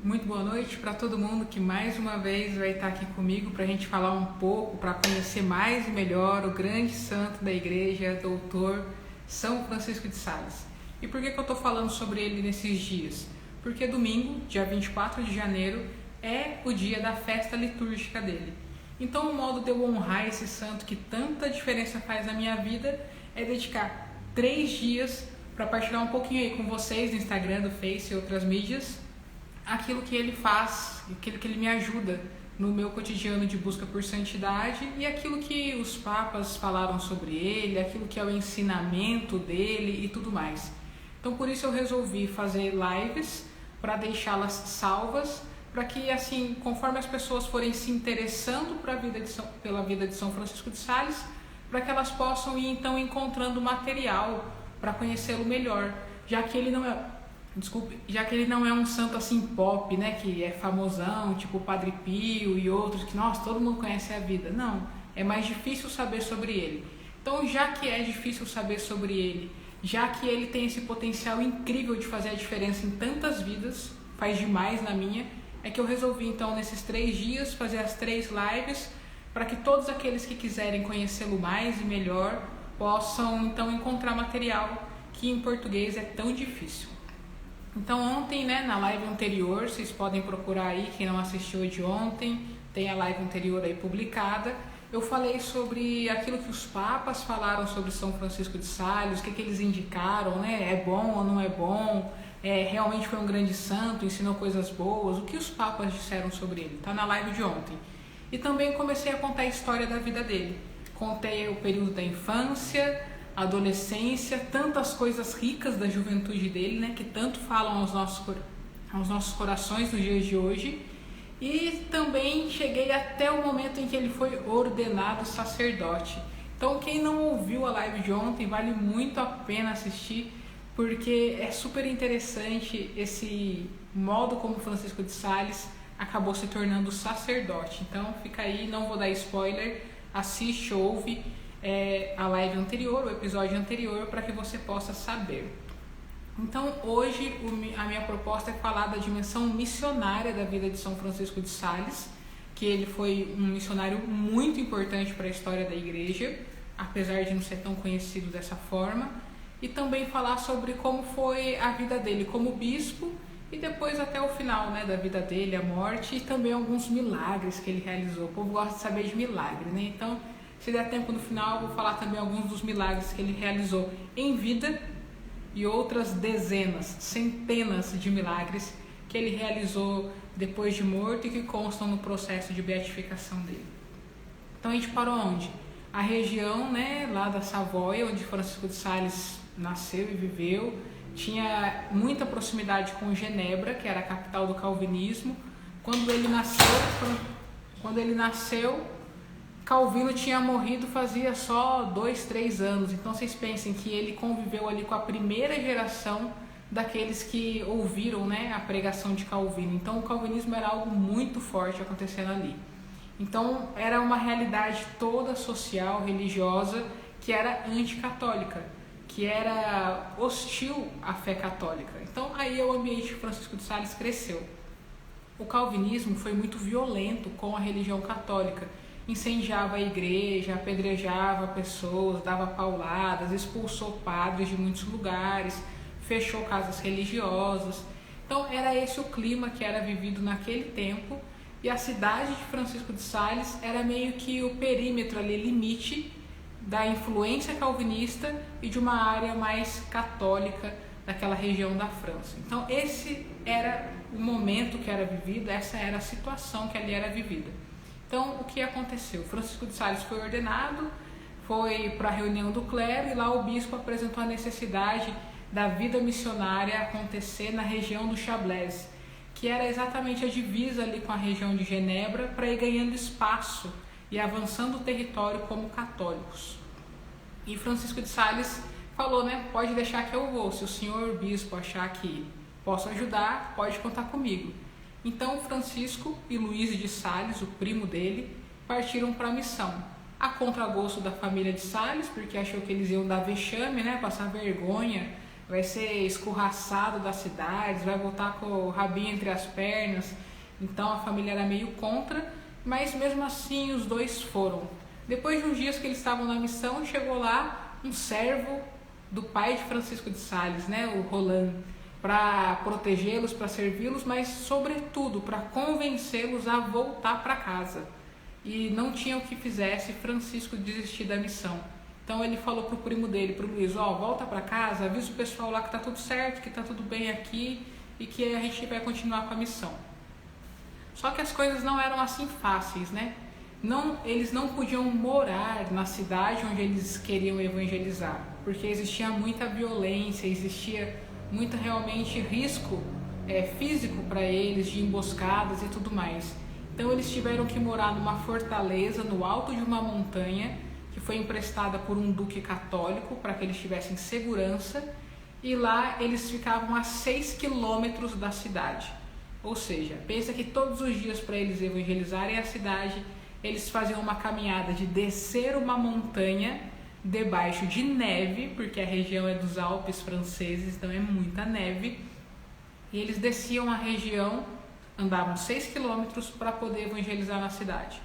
Muito boa noite para todo mundo que mais uma vez vai estar aqui comigo para a gente falar um pouco, para conhecer mais e melhor o grande santo da igreja, Doutor São Francisco de Sales. E por que eu estou falando sobre ele nesses dias? Porque domingo, dia 24 de janeiro, é o dia da festa litúrgica dele. Então, o modo de eu honrar esse santo que tanta diferença faz na minha vida é dedicar 3 dias para partilhar um pouquinho aí com vocês no Instagram, do Face e outras mídias, aquilo que ele faz, aquilo que ele me ajuda no meu cotidiano de busca por santidade e aquilo que os papas falaram sobre ele, aquilo que é o ensinamento dele e tudo mais. Então, por isso eu resolvi fazer lives para deixá-las salvas, para que, assim, conforme as pessoas forem se interessando pela vida de São Francisco de Sales, para que elas possam ir, então, encontrando material para conhecê-lo melhor, já que ele não é um santo assim pop, né, que é famosão, tipo o Padre Pio e outros, que, nossa, todo mundo conhece a vida. Não, é mais difícil saber sobre ele. Então, já que é difícil saber sobre ele, já que ele tem esse potencial incrível de fazer a diferença em tantas vidas, faz demais na minha, é que eu resolvi, então, nesses 3 dias, fazer as 3 lives, para que todos aqueles que quiserem conhecê-lo mais e melhor, possam, então, encontrar material que em português é tão difícil. Então, ontem, né, na live anterior, vocês podem procurar aí, quem não assistiu de ontem, tem a live anterior aí publicada, eu falei sobre aquilo que os papas falaram sobre São Francisco de Sales, o que eles indicaram, né, é bom ou não é bom, realmente foi um grande santo, ensinou coisas boas, o que os papas disseram sobre ele, está na live de ontem. E também comecei a contar a história da vida dele, contei o período da infância, adolescência, tantas coisas ricas da juventude dele, né, que tanto falam aos nossos corações nos dias de hoje. E também cheguei até o momento em que ele foi ordenado sacerdote. Então, quem não ouviu a live de ontem, vale muito a pena assistir, porque é super interessante esse modo como Francisco de Sales acabou se tornando sacerdote. Então, fica aí, não vou dar spoiler, assiste, ouve a live anterior, o episódio anterior, para que você possa saber. Então, hoje a minha proposta é falar da dimensão missionária da vida de São Francisco de Sales, que ele foi um missionário muito importante para a história da igreja, apesar de não ser tão conhecido dessa forma, e também falar sobre como foi a vida dele como bispo e depois até o final, né, da vida dele, a morte, e também alguns milagres que ele realizou. O povo gosta de saber de milagre, né? Então, se der tempo no final, eu vou falar também alguns dos milagres que ele realizou em vida e outras dezenas, centenas de milagres que ele realizou depois de morto e que constam no processo de beatificação dele. Então, a gente parou onde? A região, né, lá da Savoia, onde Francisco de Sales nasceu e viveu, tinha muita proximidade com Genebra, que era a capital do calvinismo. Quando ele nasceu, Calvino tinha morrido fazia só 2, 3 anos. Então, vocês pensem que ele conviveu ali com a primeira geração daqueles que ouviram, né, a pregação de Calvino. Então, o calvinismo era algo muito forte acontecendo ali. Então, era uma realidade toda social, religiosa, que era anticatólica, que era hostil à fé católica. Então, aí o ambiente de Francisco de Sales cresceu. O calvinismo foi muito violento com a religião católica. Incendiava a igreja, apedrejava pessoas, dava pauladas, expulsou padres de muitos lugares, fechou casas religiosas. Então, era esse o clima que era vivido naquele tempo, e a cidade de Francisco de Sales era meio que o perímetro ali, limite da influência calvinista e de uma área mais católica daquela região da França. Então, esse era o momento que era vivido, essa era a situação que ali era vivida. Então, o que aconteceu? Francisco de Sales foi ordenado, foi para a reunião do clero e lá o bispo apresentou a necessidade da vida missionária acontecer na região do Chablais, que era exatamente a divisa ali com a região de Genebra, para ir ganhando espaço e avançando o território como católicos. E Francisco de Sales falou, né, pode deixar que eu vou, se o senhor bispo achar que posso ajudar, pode contar comigo. Então, Francisco e Luís de Sales, o primo dele, partiram para a missão. A contragosto da família de Sales, porque achou que eles iam dar vexame, né, passar vergonha vai ser escorraçado das cidades, vai voltar com o rabinho entre as pernas. Então a família era meio contra, mas mesmo assim os dois foram. Depois de uns dias que eles estavam na missão, chegou lá um servo do pai de Francisco de Sales, né, o Roland, para protegê-los, para servi-los, mas sobretudo para convencê-los a voltar para casa. E não tinha o que fizesse Francisco desistir da missão. Então ele falou pro primo dele, pro Luiz, volta para casa, avisa o pessoal lá que tá tudo certo, que tá tudo bem aqui e que a gente vai continuar com a missão. Só que as coisas não eram assim fáceis, né? Eles não podiam morar na cidade onde eles queriam evangelizar, porque existia muita violência, existia muito realmente risco físico para eles, de emboscadas e tudo mais. Então eles tiveram que morar numa fortaleza no alto de uma montanha que foi emprestada por um duque católico para que eles tivessem segurança, e lá eles ficavam a 6 quilômetros da cidade. Ou seja, pensa que todos os dias para eles evangelizarem a cidade, eles faziam uma caminhada de descer uma montanha debaixo de neve, porque a região é dos Alpes franceses, então é muita neve, e eles desciam a região, andavam 6 quilômetros para poder evangelizar na cidade.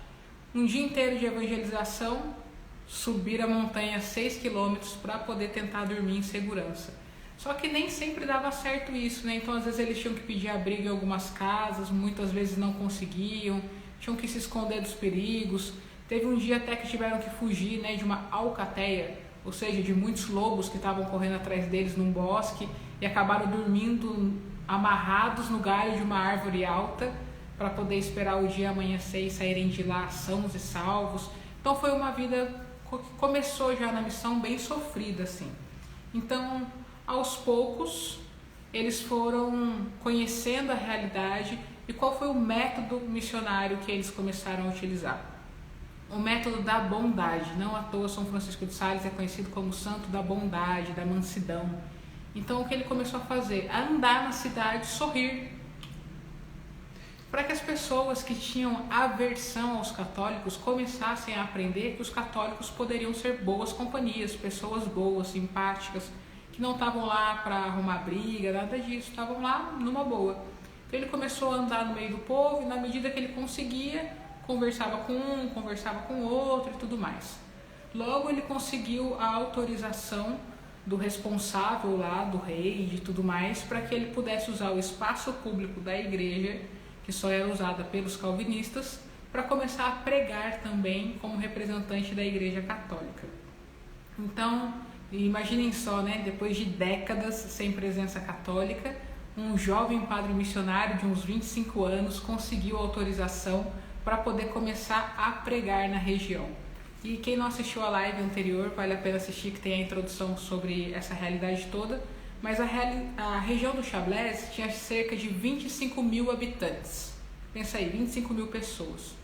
Um dia inteiro de evangelização, subir a montanha 6 quilômetros para poder tentar dormir em segurança. Só que nem sempre dava certo isso, né? Então às vezes eles tinham que pedir abrigo em algumas casas, muitas vezes não conseguiam, tinham que se esconder dos perigos. Teve um dia até que tiveram que fugir, né, de uma alcateia, ou seja, de muitos lobos que estavam correndo atrás deles num bosque, e acabaram dormindo amarrados no galho de uma árvore alta para poder esperar o dia amanhecer e saírem de lá sãos e salvos. Então foi uma vida que começou já na missão bem sofrida, assim. Então, aos poucos, eles foram conhecendo a realidade. E qual foi o método missionário que eles começaram a utilizar? O método da bondade. Não à toa São Francisco de Sales é conhecido como santo da bondade, da mansidão. Então o que ele começou a fazer? A andar na cidade, sorrir. Para que as pessoas que tinham aversão aos católicos começassem a aprender que os católicos poderiam ser boas companhias, pessoas boas, simpáticas, que não estavam lá para arrumar briga, nada disso, estavam lá numa boa. Então ele começou a andar no meio do povo e na medida que ele conseguia, conversava com um, conversava com o outro e tudo mais. Logo ele conseguiu a autorização do responsável lá, do rei e de tudo mais, para que ele pudesse usar o espaço público da igreja, que só era usada pelos calvinistas, para começar a pregar também como representante da igreja católica. Então, imaginem só, né, depois de décadas sem presença católica, um jovem padre missionário de uns 25 anos conseguiu autorização para poder começar a pregar na região. E quem não assistiu a live anterior, vale a pena assistir, que tem a introdução sobre essa realidade toda. Mas a região do Chablais tinha cerca de 25 mil habitantes. Pensa aí, 25 mil pessoas.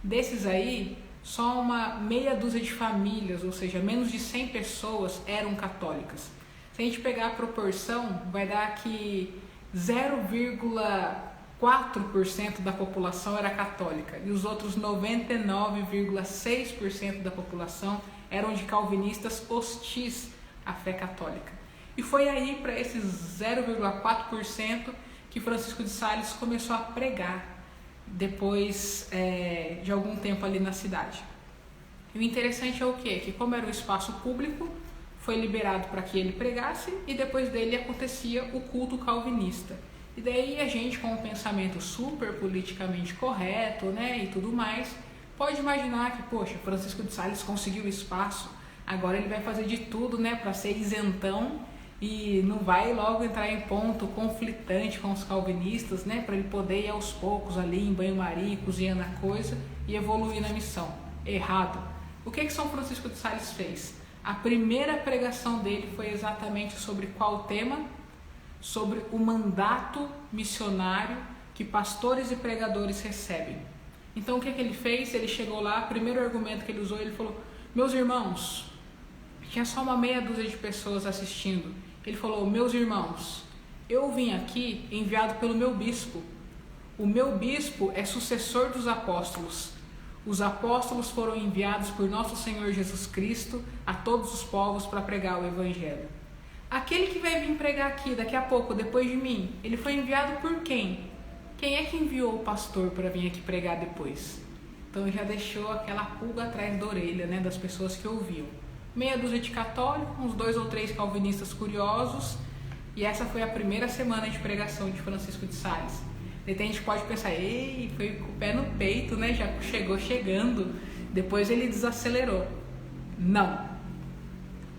Desses aí, só uma meia dúzia de famílias, ou seja, menos de 100 pessoas eram católicas. Se a gente pegar a proporção, vai dar que 0,4% da população era católica e os outros 99,6% da população eram de calvinistas hostis à fé católica. E foi aí, para esses 0,4%, que Francisco de Sales começou a pregar depois de algum tempo ali na cidade. E o interessante é o quê? Que como era um espaço público, foi liberado para que ele pregasse e depois dele acontecia o culto calvinista. E daí a gente, com um pensamento super politicamente correto, né, e tudo mais, pode imaginar que, poxa, Francisco de Sales conseguiu espaço, agora ele vai fazer de tudo, né, para ser isentão e não vai logo entrar em ponto conflitante com os calvinistas, né, para ele poder ir aos poucos ali em banho-maria, cozinhando a coisa e evoluir na missão. Errado. O que São Francisco de Sales fez? A primeira pregação dele foi exatamente sobre qual tema? Sobre o mandato missionário que pastores e pregadores recebem. Então o que ele fez? Ele chegou lá, o primeiro argumento que ele usou, ele falou: meus irmãos, tinha só uma meia dúzia de pessoas assistindo. Ele falou: meus irmãos, eu vim aqui enviado pelo meu bispo. O meu bispo é sucessor dos apóstolos. Os apóstolos foram enviados por nosso Senhor Jesus Cristo a todos os povos para pregar o Evangelho. aquele que vai vir pregar aqui daqui a pouco, depois de mim, ele foi enviado por quem? Quem é que enviou o pastor para vir aqui pregar depois? Então já deixou aquela pulga atrás da orelha, né, das pessoas que ouviam. Meia dúzia de católicos, uns 2 ou 3 calvinistas curiosos, e essa foi a primeira semana de pregação de Francisco de Sales. E a gente pode pensar, ei, foi com o pé no peito, né, já chegou chegando, depois ele desacelerou. Não.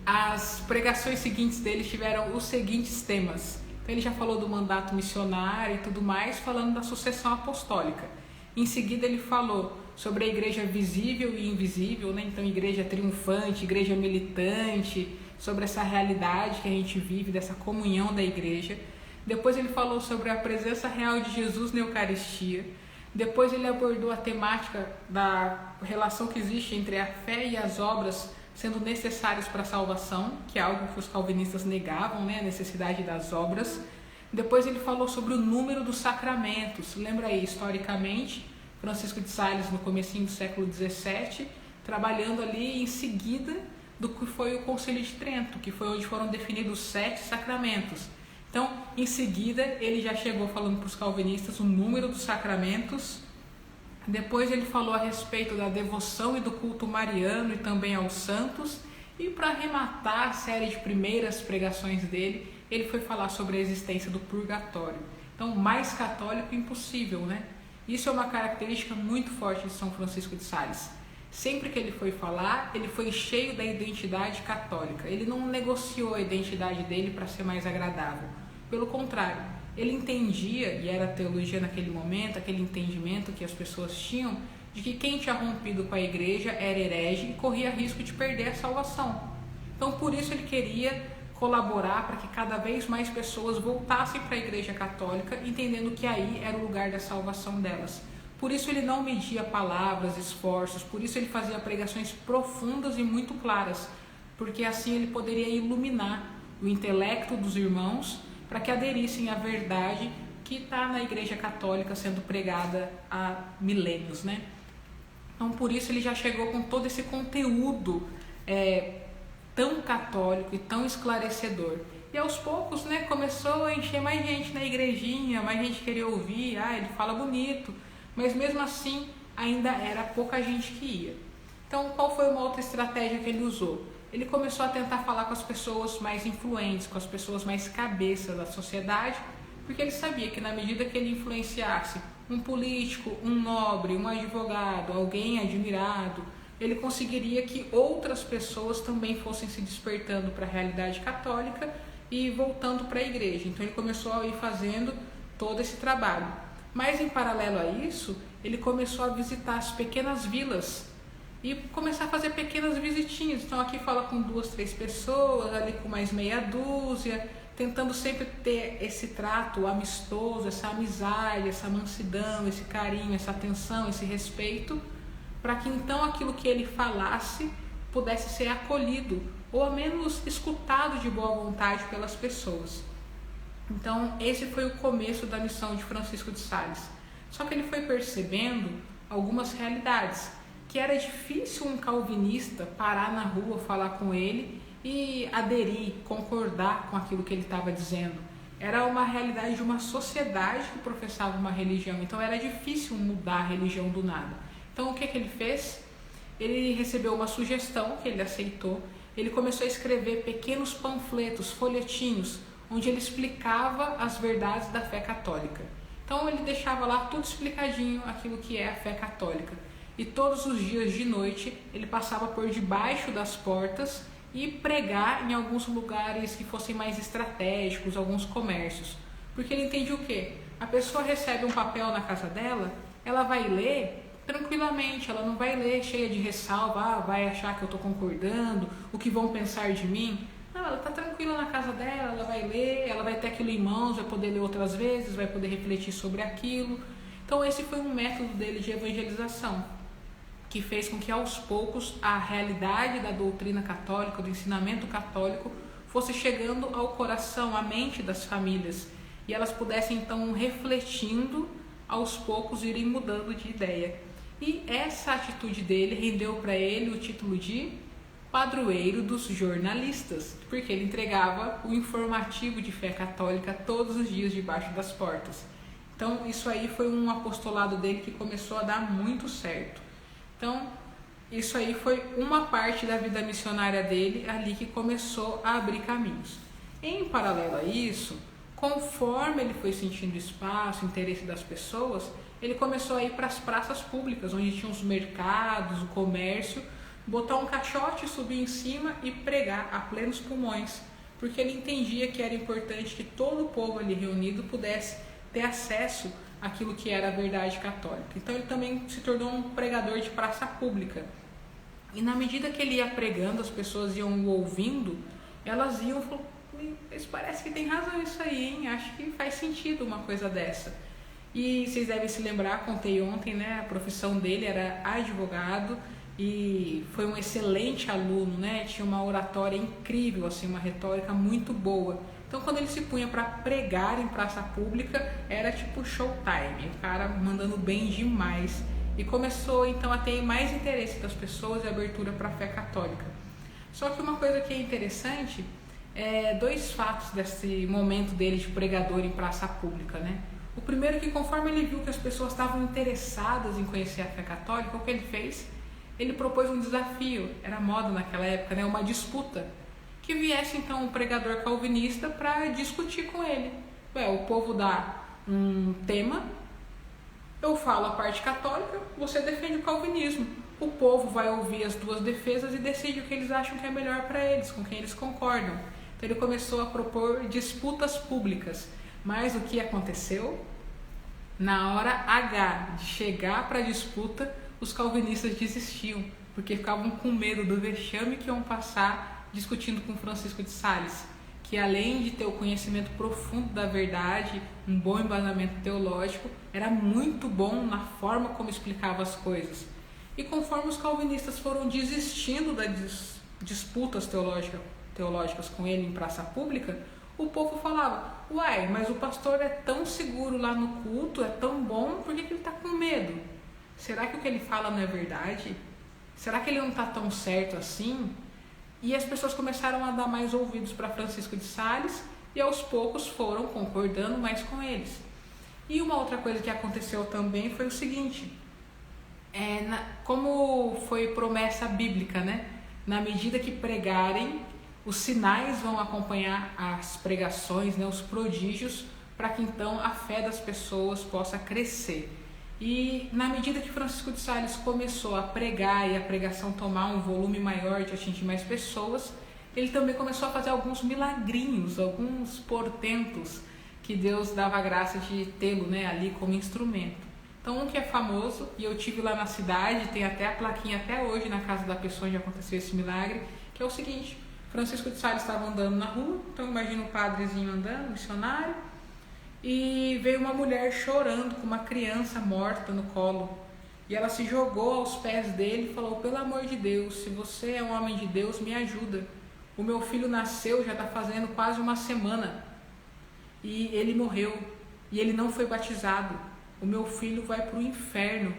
As pregações seguintes dele tiveram os seguintes temas. Então ele já falou do mandato missionário e tudo mais, falando da sucessão apostólica. Em seguida ele falou sobre a igreja visível e invisível, né? Então igreja triunfante, igreja militante, sobre essa realidade que a gente vive, dessa comunhão da igreja. Depois ele falou sobre a presença real de Jesus na Eucaristia. Depois ele abordou a temática da relação que existe entre a fé e as obras sendo necessários para a salvação, que é algo que os calvinistas negavam, né? A necessidade das obras. Depois ele falou sobre o número dos sacramentos. Lembra aí, historicamente, Francisco de Sales, no comecinho do século XVII, trabalhando ali em seguida do que foi o Concílio de Trento, que foi onde foram definidos os 7 sacramentos. Então, em seguida, ele já chegou falando para os calvinistas o número dos sacramentos. Depois ele falou a respeito da devoção e do culto mariano e também aos santos. E para arrematar a série de primeiras pregações dele, ele foi falar sobre a existência do purgatório. Então, mais católico impossível, né? Isso é uma característica muito forte de São Francisco de Sales. Sempre que ele foi falar, ele foi cheio da identidade católica. Ele não negociou a identidade dele para ser mais agradável. Pelo contrário, ele entendia, e era a teologia naquele momento, aquele entendimento que as pessoas tinham, de que quem tinha rompido com a igreja era herege e corria risco de perder a salvação. Então, por isso ele queria colaborar para que cada vez mais pessoas voltassem para a igreja católica, entendendo que aí era o lugar da salvação delas. Por isso ele não media palavras, esforços, por isso ele fazia pregações profundas e muito claras, porque assim ele poderia iluminar o intelecto dos irmãos para que aderissem à verdade que está na igreja católica sendo pregada há milênios, né? Então por isso ele já chegou com todo esse conteúdo tão católico e tão esclarecedor. E aos poucos, né, começou a encher mais gente na igrejinha, mais gente queria ouvir, ele fala bonito, mas mesmo assim ainda era pouca gente que ia. Então qual foi uma outra estratégia que ele usou? Ele começou a tentar falar com as pessoas mais influentes, com as pessoas mais cabeça da sociedade, porque ele sabia que na medida que ele influenciasse um político, um nobre, um advogado, alguém admirado, ele conseguiria que outras pessoas também fossem se despertando para a realidade católica e voltando para a igreja. Então ele começou a ir fazendo todo esse trabalho. Mas em paralelo a isso, ele começou a visitar as pequenas vilas e começar a fazer pequenas visitinhas. Então aqui fala com 2, 3 pessoas, ali com mais meia dúzia, tentando sempre ter esse trato amistoso, essa amizade, essa mansidão, esse carinho, essa atenção, esse respeito, para que então aquilo que ele falasse pudesse ser acolhido, ou ao menos escutado de boa vontade pelas pessoas. Então esse foi o começo da missão de Francisco de Sales. Só que ele foi percebendo algumas realidades, que era difícil um calvinista parar na rua, falar com ele e aderir, concordar com aquilo que ele estava dizendo. Era uma realidade de uma sociedade que professava uma religião, então era difícil mudar a religião do nada. Então o que ele fez? Ele recebeu uma sugestão que ele aceitou, ele começou a escrever pequenos panfletos, folhetinhos, onde ele explicava as verdades da fé católica. Então ele deixava lá tudo explicadinho, aquilo que é a fé católica. E todos os dias de noite ele passava por debaixo das portas e pregar em alguns lugares que fossem mais estratégicos, alguns comércios. Porque ele entendia o quê? A pessoa recebe um papel na casa dela, ela vai ler tranquilamente, ela não vai ler cheia de ressalva, vai achar que eu estou concordando, o que vão pensar de mim. Não, ela está tranquila na casa dela, ela vai ler, ela vai ter aquilo em mãos, vai poder ler outras vezes, vai poder refletir sobre aquilo. Então esse foi um método dele de evangelização, que fez com que aos poucos a realidade da doutrina católica, do ensinamento católico, fosse chegando ao coração, à mente das famílias, e elas pudessem então, refletindo, aos poucos irem mudando de ideia. E essa atitude dele rendeu para ele o título de padroeiro dos jornalistas, porque ele entregava o informativo de fé católica todos os dias debaixo das portas. Então isso aí foi um apostolado dele que começou a dar muito certo. Então isso aí foi uma parte da vida missionária dele ali que começou a abrir caminhos. Em paralelo a isso, conforme ele foi sentindo espaço, interesse das pessoas, ele começou a ir para as praças públicas, onde tinha os mercados, o comércio, botar um caixote, subir em cima e pregar a plenos pulmões, porque ele entendia que era importante que todo o povo ali reunido pudesse ter acesso àquilo que era a verdade católica. Então ele também se tornou um pregador de praça pública. E na medida que ele ia pregando, as pessoas iam ouvindo, elas iam falando, mas parece que tem razão isso aí, hein? Acho que faz sentido uma coisa dessa. E vocês devem se lembrar, contei ontem, né? A profissão dele era advogado e foi um excelente aluno, né? Tinha uma oratória incrível, assim, uma retórica muito boa. Então quando ele se punha para pregar em praça pública, era tipo showtime, o cara mandando bem demais. E começou então a ter mais interesse das pessoas e abertura para a fé católica. Só que uma coisa que é interessante é dois fatos desse momento dele de pregador em praça pública, né? O primeiro é que conforme ele viu que as pessoas estavam interessadas em conhecer a fé católica, o que ele fez? Ele propôs um desafio, era moda naquela época, né? Uma disputa, que viesse então um pregador calvinista para discutir com ele. O povo dá um tema, eu falo a parte católica, você defende o calvinismo. O povo vai ouvir as duas defesas e decide o que eles acham que é melhor para eles, com quem eles concordam. Então ele começou a propor disputas públicas. Mas o que aconteceu? Na hora H de chegar para a disputa, os calvinistas desistiam, porque ficavam com medo do vexame que iam passar discutindo com Francisco de Sales, que além de ter o conhecimento profundo da verdade, um bom embasamento teológico, era muito bom na forma como explicava as coisas. E conforme os calvinistas foram desistindo das disputas teológicas com ele em praça pública, o povo falava, uai, mas o pastor é tão seguro lá no culto, é tão bom, por que ele está com medo? Será que o que ele fala não é verdade? Será que ele não está tão certo assim? E as pessoas começaram a dar mais ouvidos para Francisco de Sales e aos poucos foram concordando mais com eles. E uma outra coisa que aconteceu também foi o seguinte, como foi promessa bíblica, né? Na medida que pregarem, os sinais vão acompanhar as pregações, né, os prodígios, para que então a fé das pessoas possa crescer. E na medida que Francisco de Sales começou a pregar e a pregação tomar um volume maior de atingir mais pessoas, ele também começou a fazer alguns milagrinhos, alguns portentos que Deus dava a graça de tê-lo, né, ali como instrumento. Então um que é famoso, e eu tive lá na cidade, tem até a plaquinha até hoje na casa da pessoa onde aconteceu esse milagre, que é o seguinte: Francisco de Sales estava andando na rua, então imagina um padrezinho andando, um missionário, e veio uma mulher chorando com uma criança morta no colo, e ela se jogou aos pés dele e falou, pelo amor de Deus, se você é um homem de Deus, me ajuda, o meu filho nasceu, já está fazendo quase uma semana, e ele morreu, e ele não foi batizado, o meu filho vai para o inferno.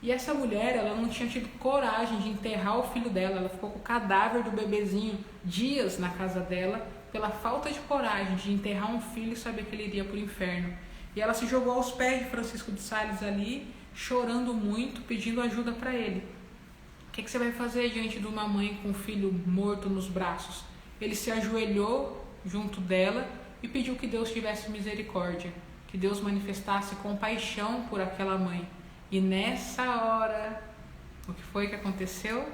E essa mulher, ela não tinha tido coragem de enterrar o filho dela, ela ficou com o cadáver do bebezinho dias na casa dela, pela falta de coragem de enterrar um filho e saber que ele iria para o inferno. E ela se jogou aos pés de Francisco de Sales ali, chorando muito, pedindo ajuda para ele. O que você vai fazer diante de uma mãe com um filho morto nos braços? Ele se ajoelhou junto dela e pediu que Deus tivesse misericórdia, que Deus manifestasse compaixão por aquela mãe. E nessa hora, o que foi que aconteceu?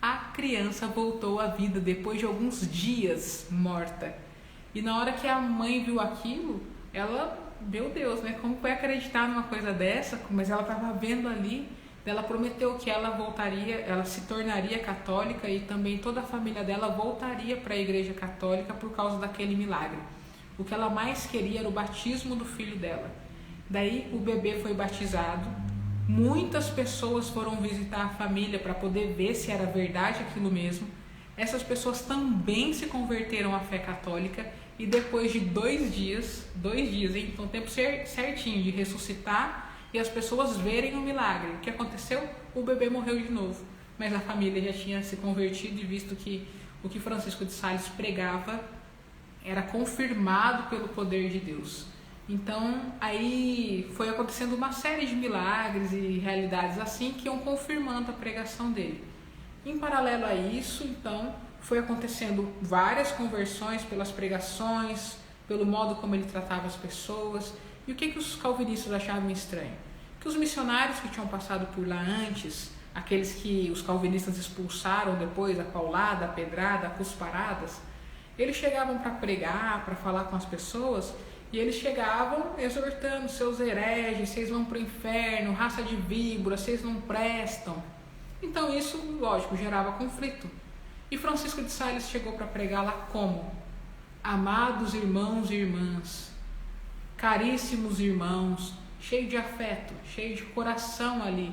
A criança voltou à vida depois de alguns dias morta. E na hora que a mãe viu aquilo, ela, meu Deus, né? Como foi acreditar numa coisa dessa? Mas ela estava vendo ali, ela prometeu que ela voltaria, ela se tornaria católica e também toda a família dela voltaria para a igreja católica por causa daquele milagre. O que ela mais queria era o batismo do filho dela. Daí o bebê foi batizado. Muitas pessoas foram visitar a família para poder ver se era verdade aquilo mesmo. Essas pessoas também se converteram à fé católica e depois de 2 dias, hein? Então tempo certinho de ressuscitar e as pessoas verem o milagre. O que aconteceu? O bebê morreu de novo. mas a família já tinha se convertido e visto que o que Francisco de Sales pregava era confirmado pelo poder de Deus. Então, aí foi acontecendo uma série de milagres e realidades assim que iam confirmando a pregação dele. Em paralelo a isso, então, foi acontecendo várias conversões pelas pregações, pelo modo como ele tratava as pessoas. E o que os calvinistas achavam estranho? Que os missionários que tinham passado por lá antes, aqueles que os calvinistas expulsaram depois, a paulada, a pedrada, a cusparadas, eles chegavam para pregar, para falar com as pessoas, e eles chegavam exortando: seus hereges, vocês vão para o inferno, raça de víbora, vocês não prestam. Então isso, lógico, gerava conflito. E Francisco de Sales chegou para pregar lá como? Amados irmãos e irmãs, caríssimos irmãos, cheio de afeto, cheio de coração ali,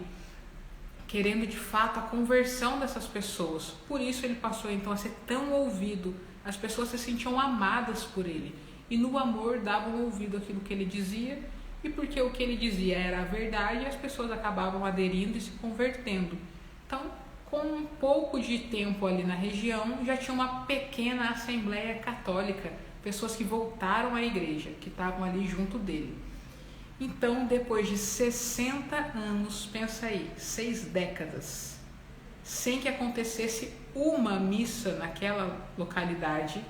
querendo de fato a conversão dessas pessoas. Por isso ele passou então a ser tão ouvido. As pessoas se sentiam amadas por ele e no amor davam ouvido àquilo que ele dizia, e porque o que ele dizia era a verdade, as pessoas acabavam aderindo e se convertendo. Então, com um pouco de tempo ali na região, já tinha uma pequena assembleia católica, pessoas que voltaram à igreja, que estavam ali junto dele. Então, depois de 60 anos, pensa aí, 6 décadas, sem que acontecesse uma missa naquela localidade,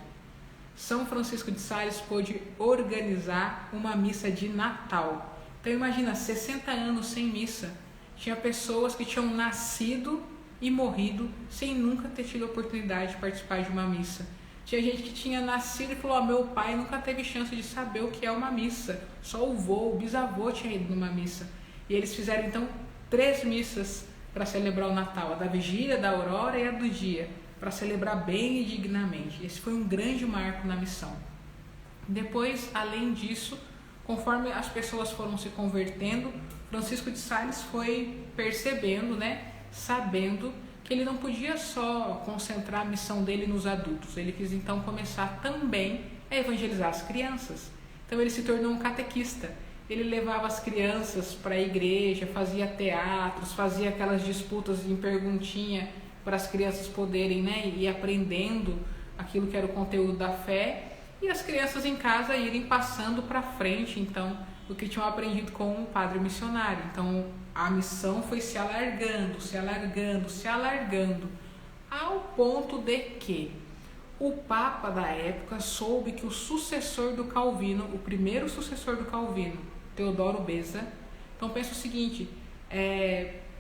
São Francisco de Sales pôde organizar uma missa de Natal. Então imagina, 60 anos sem missa. Tinha pessoas que tinham nascido e morrido sem nunca ter tido a oportunidade de participar de uma missa. Tinha gente que tinha nascido e falou: meu pai nunca teve chance de saber o que é uma missa. Só o vô, o bisavô tinha ido numa missa. E eles fizeram então 3 missas para celebrar o Natal, a da vigília, da aurora e a do dia, para celebrar bem e dignamente. Esse foi um grande marco na missão. Depois, além disso, conforme as pessoas foram se convertendo, Francisco de Sales foi percebendo, sabendo que ele não podia só concentrar a missão dele nos adultos. Ele quis então começar também a evangelizar as crianças. Então ele se tornou um catequista. Ele levava as crianças para a igreja, fazia teatros, fazia aquelas disputas em perguntinha para as crianças poderem ir aprendendo aquilo que era o conteúdo da fé, e as crianças em casa irem passando para frente então o que tinham aprendido com o padre missionário. Então a missão foi se alargando, se alargando, se alargando, ao ponto de que o Papa da época soube que o sucessor do Calvino, o primeiro sucessor do Calvino, Teodoro Beza, então pensa o seguinte,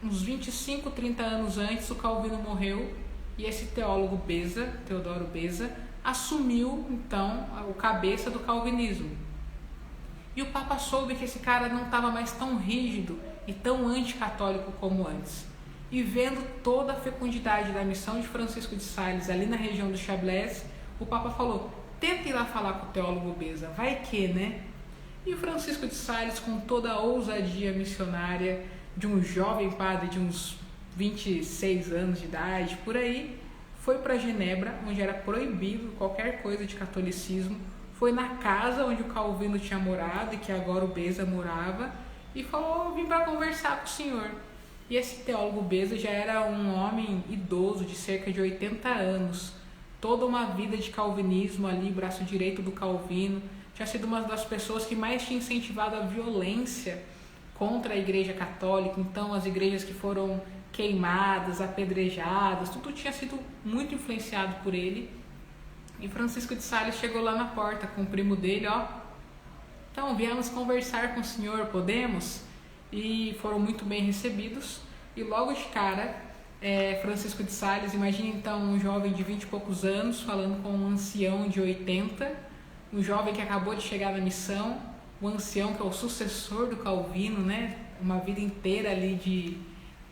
uns 25, 30 anos antes o Calvino morreu, e esse teólogo Beza, Teodoro Beza, assumiu então o cabeça do calvinismo. E o Papa soube que esse cara não estava mais tão rígido e tão anticatólico como antes. E vendo toda a fecundidade da missão de Francisco de Sales ali na região do Chablais, o Papa falou: tenta ir lá falar com o teólogo Beza, vai que, E o Francisco de Sales, com toda a ousadia missionária de um jovem padre de uns 26 anos de idade, por aí, foi para Genebra, onde era proibido qualquer coisa de catolicismo, foi na casa onde o Calvino tinha morado e que agora o Beza morava, e falou: vim para conversar com o senhor. E esse teólogo Beza já era um homem idoso de cerca de 80 anos, toda uma vida de calvinismo ali, braço direito do Calvino, tinha sido uma das pessoas que mais tinha incentivado a violência contra a igreja católica. Então as igrejas que foram queimadas, apedrejadas, tudo tinha sido muito influenciado por ele. E Francisco de Sales chegou lá na porta com o primo dele: então viemos conversar com o senhor, podemos? E foram muito bem recebidos, e logo de cara Francisco de Sales, imagine então um jovem de 20 e poucos anos falando com um ancião de 80, um jovem que acabou de chegar na missão, o ancião que é o sucessor do Calvino, uma vida inteira ali de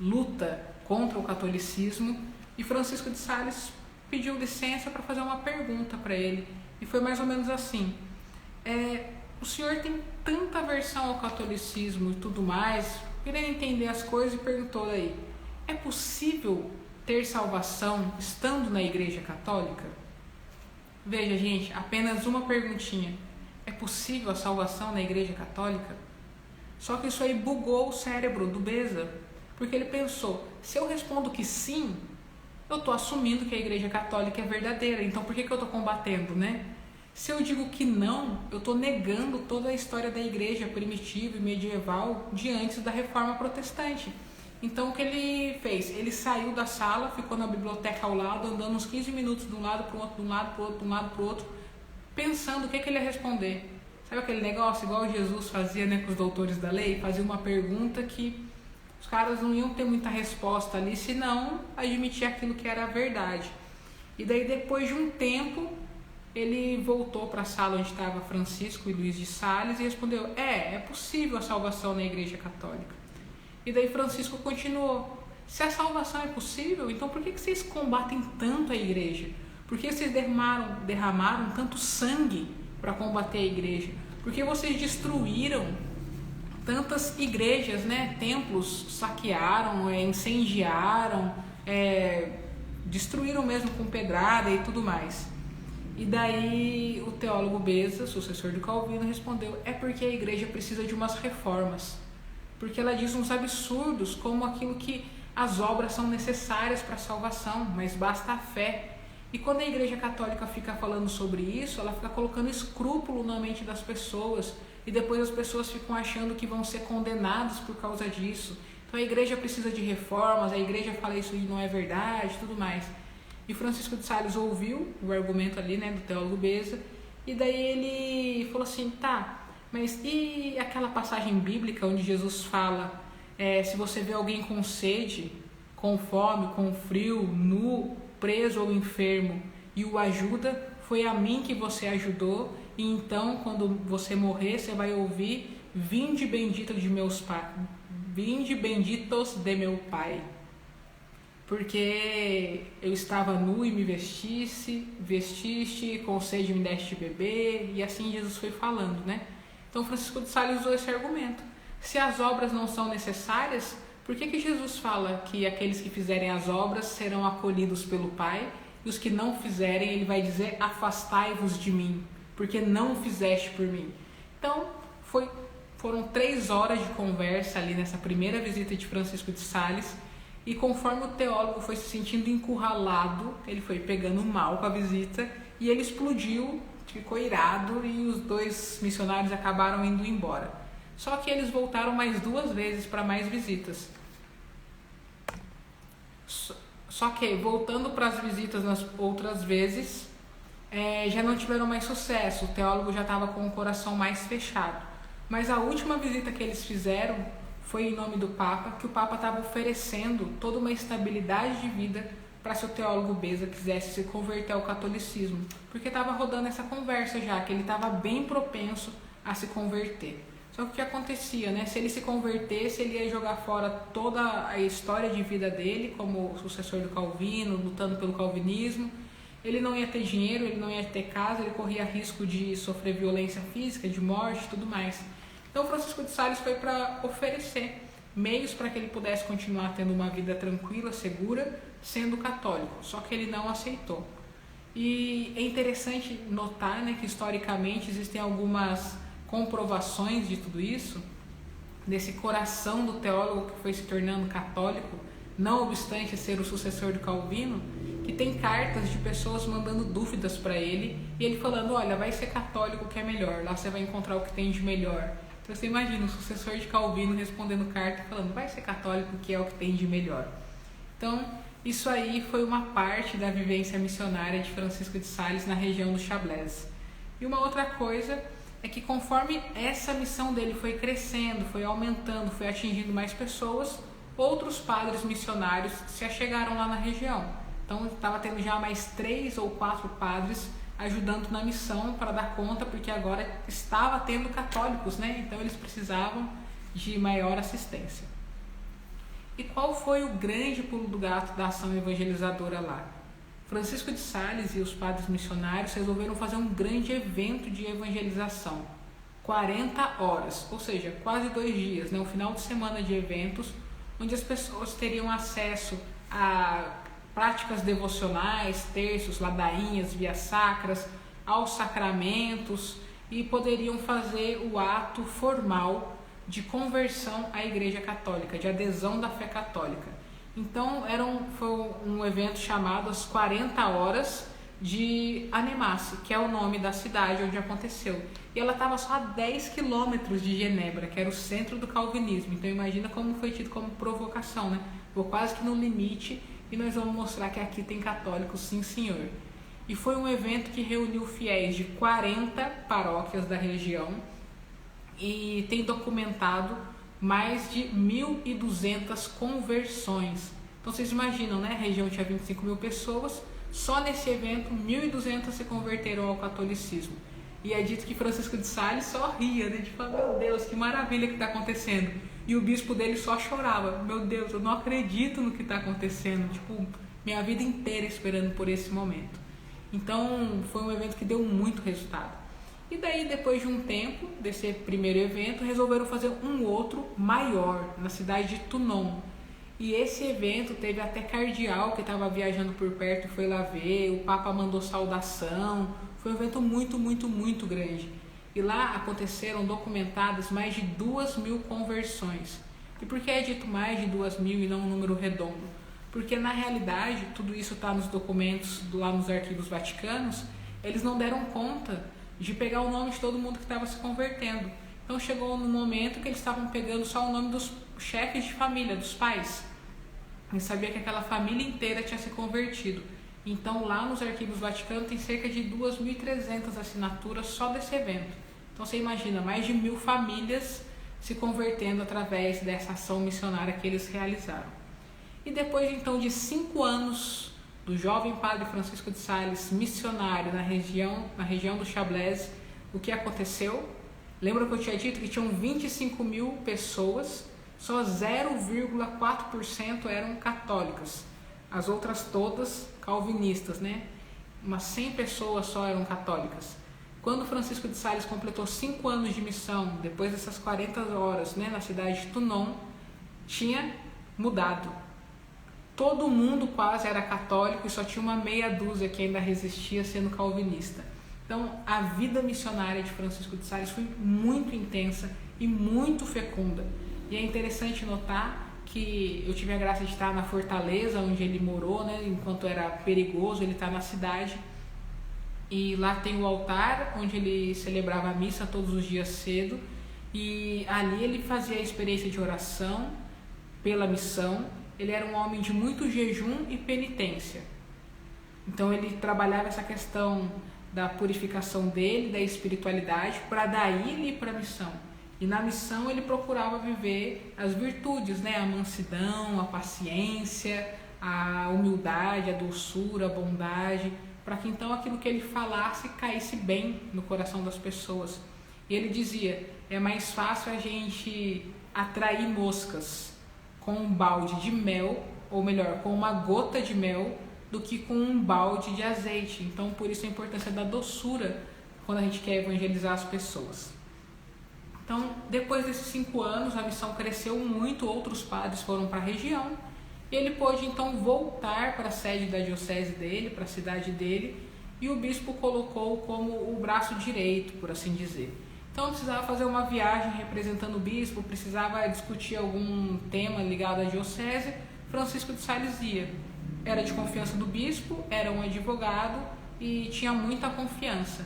luta contra o catolicismo. E Francisco de Sales pediu licença para fazer uma pergunta para ele, e foi mais ou menos assim: o senhor tem tanta aversão ao catolicismo e tudo mais, querendo entender as coisas, e perguntou aí: é possível ter salvação estando na igreja católica? Veja, gente, apenas uma perguntinha: é possível a salvação na igreja católica? Só que isso aí bugou o cérebro do Beza, Porque ele pensou, se eu respondo que sim, eu estou assumindo que a Igreja Católica é verdadeira, então por que eu estou combatendo, né? Se eu digo que não, eu estou negando toda a história da Igreja primitiva e medieval de antes da Reforma Protestante. Então o que ele fez? Ele saiu da sala, ficou na biblioteca ao lado, andando uns 15 minutos de um lado para o outro, de um lado para o outro, de um lado para o outro, pensando o que ele ia responder. Sabe aquele negócio igual Jesus fazia, né, com os doutores da lei? Fazia uma pergunta que os caras não iam ter muita resposta ali, senão admitir aquilo que era a verdade. E daí depois de um tempo, ele voltou para a sala onde estava Francisco e Luís de Sales e respondeu, é possível a salvação na Igreja Católica. E daí Francisco continuou, se a salvação é possível, então por que vocês combatem tanto a Igreja? Por que vocês derramaram tanto sangue para combater a Igreja? Por que vocês destruíram tantas igrejas, né? Templos, saquearam, incendiaram, destruíram mesmo com pedrada e tudo mais? E daí o teólogo Beza, sucessor de Calvino, respondeu, é porque a Igreja precisa de umas reformas, porque ela diz uns absurdos como aquilo que as obras são necessárias para a salvação, mas basta a fé. E quando a Igreja Católica fica falando sobre isso, ela fica colocando escrúpulo na mente das pessoas, e depois as pessoas ficam achando que vão ser condenadas por causa disso. Então a Igreja precisa de reformas, a Igreja fala isso e não é verdade, tudo mais. E Francisco de Sales ouviu o argumento ali, né, do teólogo Beza, e daí ele falou assim, tá, mas e aquela passagem bíblica onde Jesus fala, se você vê alguém com sede, com fome, com frio, nu, preso ou enfermo, e o ajuda, foi a mim que você ajudou, e então quando você morrer, você vai ouvir, vinde benditos de meu Pai, porque eu estava nu e me vestiste, com sede me deste beber, e assim Jesus foi falando, né? Então Francisco de Sales usou esse argumento. Se as obras não são necessárias, por que Jesus fala que aqueles que fizerem as obras serão acolhidos pelo Pai, e os que não fizerem, ele vai dizer, afastai-vos de mim, porque não fizeste por mim? Então, foram 3 horas de conversa ali nessa primeira visita de Francisco de Sales, e conforme o teólogo foi se sentindo encurralado, ele foi pegando mal com a visita, e ele explodiu, ficou irado, e os 2 missionários acabaram indo embora. Só que eles voltaram mais 2 vezes para mais visitas. Só que, voltando para as visitas nas outras vezes, já não tiveram mais sucesso, o teólogo já estava com o coração mais fechado. Mas a última visita que eles fizeram foi em nome do Papa, que o Papa estava oferecendo toda uma estabilidade de vida para se o teólogo Beza quisesse se converter ao catolicismo, porque estava rodando essa conversa já, que ele estava bem propenso a se converter. Só que o que acontecia, né? Se ele se convertesse, ele ia jogar fora toda a história de vida dele, como sucessor do Calvino, lutando pelo calvinismo. Ele não ia ter dinheiro, ele não ia ter casa, ele corria risco de sofrer violência física, de morte e tudo mais. Então Francisco de Sales foi para oferecer meios para que ele pudesse continuar tendo uma vida tranquila, segura, sendo católico. Só que ele não aceitou. E é interessante notar, né, que historicamente existem algumas comprovações de tudo isso, desse coração do teólogo que foi se tornando católico, não obstante ser o sucessor de Calvino, que tem cartas de pessoas mandando dúvidas para ele, e ele falando, olha, vai ser católico que é melhor, lá você vai encontrar o que tem de melhor. Então você imagina o sucessor de Calvino respondendo carta falando, vai ser católico que é o que tem de melhor. Então isso aí foi uma parte da vivência missionária de Francisco de Sales na região do Chablais. E uma outra coisa é que conforme essa missão dele foi crescendo, foi aumentando, foi atingindo mais pessoas, outros padres missionários se achegaram lá na região. Então estava tendo já mais 3 ou 4 padres ajudando na missão para dar conta, porque agora estava tendo católicos, né? Então eles precisavam de maior assistência. E qual foi o grande pulo do gato da ação evangelizadora lá? Francisco de Sales e os padres missionários resolveram fazer um grande evento de evangelização, 40 horas, ou seja, quase 2 dias, né? Um final de semana de eventos, onde as pessoas teriam acesso a práticas devocionais, terços, ladainhas, vias sacras, aos sacramentos, e poderiam fazer o ato formal de conversão à Igreja Católica, de adesão da fé católica. Então foi um evento chamado as 40 Horas de Annemasse, que é o nome da cidade onde aconteceu. E ela estava só a 10 quilômetros de Genebra, que era o centro do calvinismo. Então imagina como foi tido como provocação, né? Vou quase que no limite e nós vamos mostrar que aqui tem católicos, sim senhor. E foi um evento que reuniu fiéis de 40 paróquias da região e tem documentado mais de 1.200 conversões. Então vocês imaginam, né? A região tinha 25 mil pessoas, só nesse evento 1.200 se converteram ao catolicismo. E é dito que Francisco de Sales só ria, né? De falar, meu Deus, que maravilha que está acontecendo. E o bispo dele só chorava, meu Deus, eu não acredito no que está acontecendo. Tipo, minha vida inteira esperando por esse momento. Então foi um evento que deu muito resultado. E daí, depois de um tempo desse primeiro evento, resolveram fazer um outro maior, na cidade de Toulon. E esse evento teve até cardeal que estava viajando por perto e foi lá ver, o Papa mandou saudação, foi um evento muito, muito, muito grande. E lá aconteceram documentadas mais de 2.000 conversões. E por que é dito mais de 2.000 e não um número redondo? Porque na realidade, tudo isso está nos documentos, lá nos arquivos vaticanos, eles não deram conta de pegar o nome de todo mundo que estava se convertendo. Então chegou no momento que eles estavam pegando só o nome dos chefes de família, dos pais. E sabia que aquela família inteira tinha se convertido. Então lá nos arquivos vaticanos tem cerca de 2.300 assinaturas só desse evento. Então você imagina, mais de 1.000 famílias se convertendo através dessa ação missionária que eles realizaram. E depois então de 5 anos do jovem padre Francisco de Sales, missionário na região do Chablais, o que aconteceu? Lembra que eu tinha dito que tinham 25 mil pessoas, só 0,4% eram católicas, as outras todas calvinistas, né? Umas 100 pessoas só eram católicas. Quando Francisco de Sales completou 5 anos de missão, depois dessas 40 horas, né, na cidade de Toulon, tinha mudado. Todo mundo quase era católico e só tinha uma meia dúzia que ainda resistia sendo calvinista. Então, a vida missionária de Francisco de Sales foi muito intensa e muito fecunda. E é interessante notar que eu tive a graça de estar na fortaleza onde ele morou, né? Enquanto era perigoso, ele está na cidade. E lá tem o altar onde ele celebrava a missa todos os dias cedo. E ali ele fazia a experiência de oração pela missão. Ele era um homem de muito jejum e penitência. Então ele trabalhava essa questão da purificação dele, da espiritualidade, para daí ele ir para a missão. E na missão ele procurava viver as virtudes, né? A mansidão, a paciência, a humildade, a doçura, a bondade, para que então aquilo que ele falasse caísse bem no coração das pessoas. E ele dizia, é mais fácil a gente atrair moscas com um balde de mel, ou melhor, com uma gota de mel, do que com um balde de azeite. Então, por isso a importância da doçura quando a gente quer evangelizar as pessoas. Então, depois desses 5 anos, a missão cresceu muito, outros padres foram para a região, e ele pôde então voltar para a sede da diocese dele, para a cidade dele, e o bispo colocou como o braço direito, por assim dizer. Então precisava fazer uma viagem representando o bispo, precisava discutir algum tema ligado à diocese, Francisco de Sales ia. Era de confiança do bispo, era um advogado e tinha muita confiança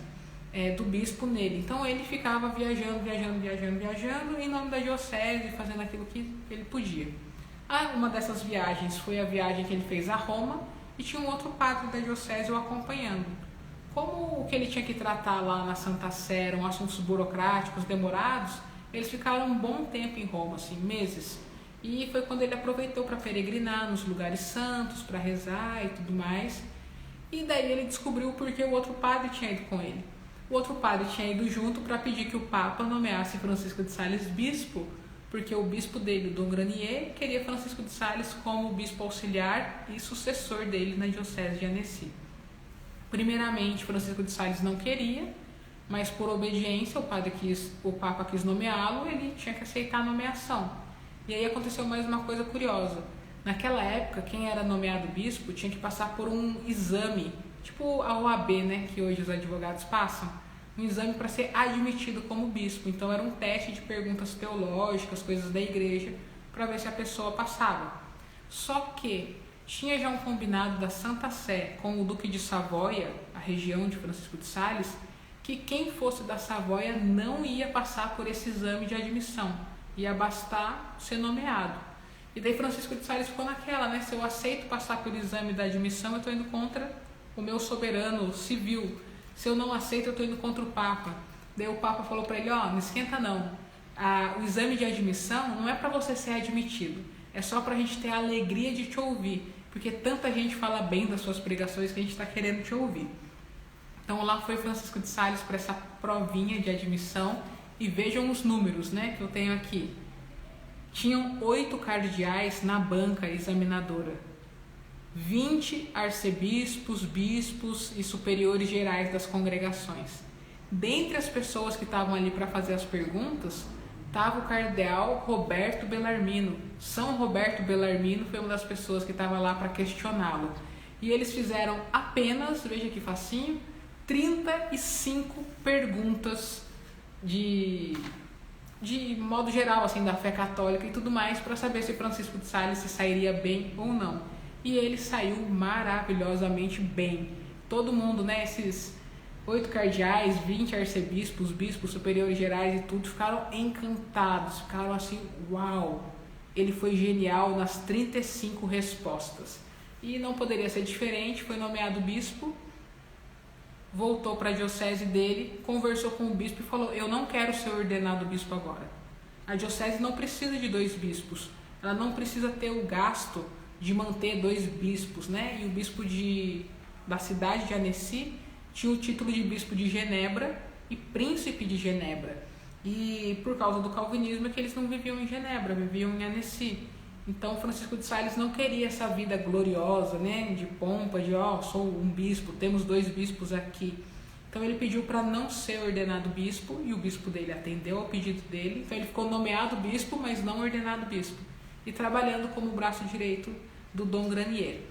do bispo nele. Então ele ficava viajando em nome da diocese, fazendo aquilo que ele podia. Uma dessas viagens foi a viagem que ele fez a Roma e tinha um outro padre da diocese o acompanhando. Como o que ele tinha que tratar lá na Santa Sé eram assuntos burocráticos, demorados, eles ficaram um bom tempo em Roma, assim, meses. E foi quando ele aproveitou para peregrinar nos lugares santos, para rezar e tudo mais. E daí ele descobriu porque o outro padre tinha ido com ele. O outro padre tinha ido junto para pedir que o Papa nomeasse Francisco de Sales bispo, porque o bispo dele, Dom Granier, queria Francisco de Sales como bispo auxiliar e sucessor dele na diocese de Annecy. Primeiramente, Francisco de Sales não queria, mas por obediência o Papa quis nomeá-lo, ele tinha que aceitar a nomeação. E aí aconteceu mais uma coisa curiosa. Naquela época, quem era nomeado bispo tinha que passar por um exame, tipo a OAB, né, que hoje os advogados passam. um exame para ser admitido como bispo. Então era um teste de perguntas teológicas, coisas da igreja, para ver se a pessoa passava. Só que tinha já um combinado da Santa Sé com o Duque de Savoia, a região de Francisco de Sales, que quem fosse da Savoia não ia passar por esse exame de admissão, ia bastar ser nomeado. E daí Francisco de Sales ficou naquela, né? Se eu aceito passar pelo exame da admissão, eu estou indo contra o meu soberano civil. Se eu não aceito, eu estou indo contra o Papa. Daí o Papa falou para ele, não esquenta não. O exame de admissão não é para você ser admitido, é só para a gente ter a alegria de te ouvir, porque tanta gente fala bem das suas pregações que a gente está querendo te ouvir. Então lá foi Francisco de Sales para essa provinha de admissão e vejam os números, né, que eu tenho aqui. Tinham 8 cardeais na banca examinadora, 20 arcebispos, bispos e superiores gerais das congregações. Dentre as pessoas que estavam ali para fazer as perguntas, estava o cardeal Roberto Bellarmino. São Roberto Bellarmino foi uma das pessoas que estava lá para questioná-lo. E eles fizeram apenas, veja que facinho, 35 perguntas de modo geral, assim, da fé católica e tudo mais, para saber se Francisco de Sales se sairia bem ou não. E ele saiu maravilhosamente bem. Todo mundo, né, esses 8 cardeais, 20 arcebispos, bispos, superiores gerais e tudo, ficaram encantados, ficaram assim, uau, ele foi genial nas 35 respostas. E não poderia ser diferente, foi nomeado bispo, voltou para a diocese dele, conversou com o bispo e falou, eu não quero ser ordenado bispo agora. A diocese não precisa de 2 bispos, ela não precisa ter o gasto de manter 2 bispos, né? E o bispo da cidade de Annecy tinha o título de bispo de Genebra e príncipe de Genebra. E por causa do calvinismo é que eles não viviam em Genebra, viviam em Annecy. Então Francisco de Sales não queria essa vida gloriosa, né, de pompa, de sou um bispo, temos 2 bispos aqui. Então ele pediu para não ser ordenado bispo e o bispo dele atendeu ao pedido dele. Então ele ficou nomeado bispo, mas não ordenado bispo. E trabalhando como braço direito do Dom Granier.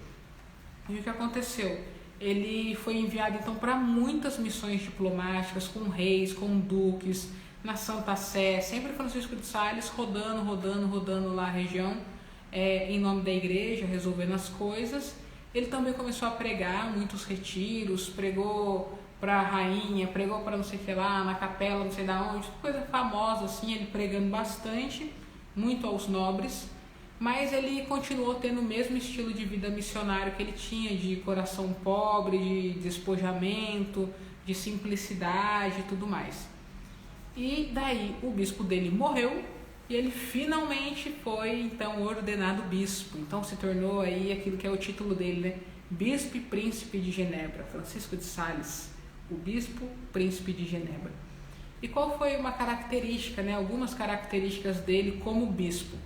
E o que aconteceu? Ele foi enviado então para muitas missões diplomáticas com reis, com duques, na Santa Sé, sempre Francisco de Sales rodando lá a região, em nome da igreja, resolvendo as coisas. Ele também começou a pregar muitos retiros, pregou para a rainha, pregou para não sei o que lá, na capela, não sei da onde, coisa famosa assim, ele pregando bastante, muito aos nobres. Mas ele continuou tendo o mesmo estilo de vida missionário que ele tinha, de coração pobre, de despojamento, de simplicidade e tudo mais. E daí o bispo dele morreu e ele finalmente foi então ordenado bispo. Então se tornou aí aquilo que é o título dele, né? Bispo e Príncipe de Genebra, Francisco de Sales, o Bispo Príncipe de Genebra. E qual foi uma característica, né? Algumas características dele como bispo?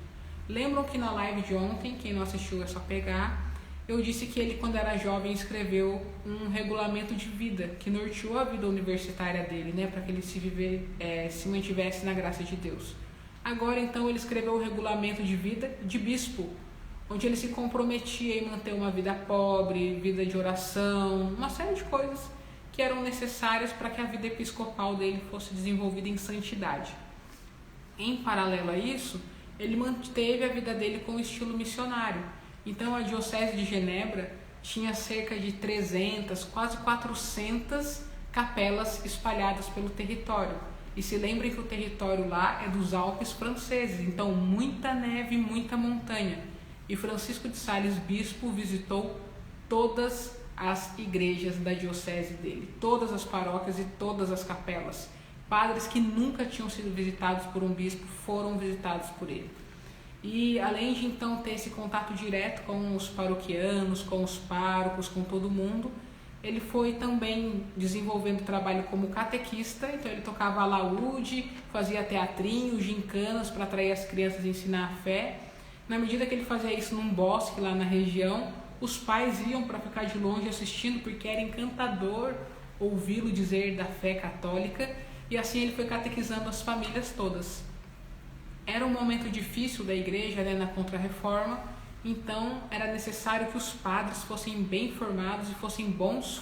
Lembram que na live de ontem, quem não assistiu é só pegar, eu disse que ele, quando era jovem, escreveu um regulamento de vida que norteou a vida universitária dele, né, para que ele se mantivesse na graça de Deus. Agora, então, ele escreveu o regulamento de vida de bispo, onde ele se comprometia em manter uma vida pobre, vida de oração, uma série de coisas que eram necessárias para que a vida episcopal dele fosse desenvolvida em santidade. Em paralelo a isso, ele manteve a vida dele com estilo missionário. Então a diocese de Genebra tinha cerca de 300, quase 400 capelas espalhadas pelo território. E se lembrem que o território lá é dos Alpes franceses, então muita neve, muita montanha. E Francisco de Sales, bispo, visitou todas as igrejas da diocese dele, todas as paróquias e todas as capelas. Padres que nunca tinham sido visitados por um bispo foram visitados por ele. E além de então ter esse contato direto com os paroquianos, com os párocos, com todo mundo, ele foi também desenvolvendo trabalho como catequista. Então ele tocava alaúde, fazia teatrinho, gincanas para atrair as crianças e ensinar a fé. Na medida que ele fazia isso num bosque lá na região, os pais iam para ficar de longe assistindo, porque era encantador ouvi-lo dizer da fé católica. E assim ele foi catequizando as famílias todas. Era um momento difícil da igreja, né, na Contra-Reforma, então era necessário que os padres fossem bem formados e fossem bons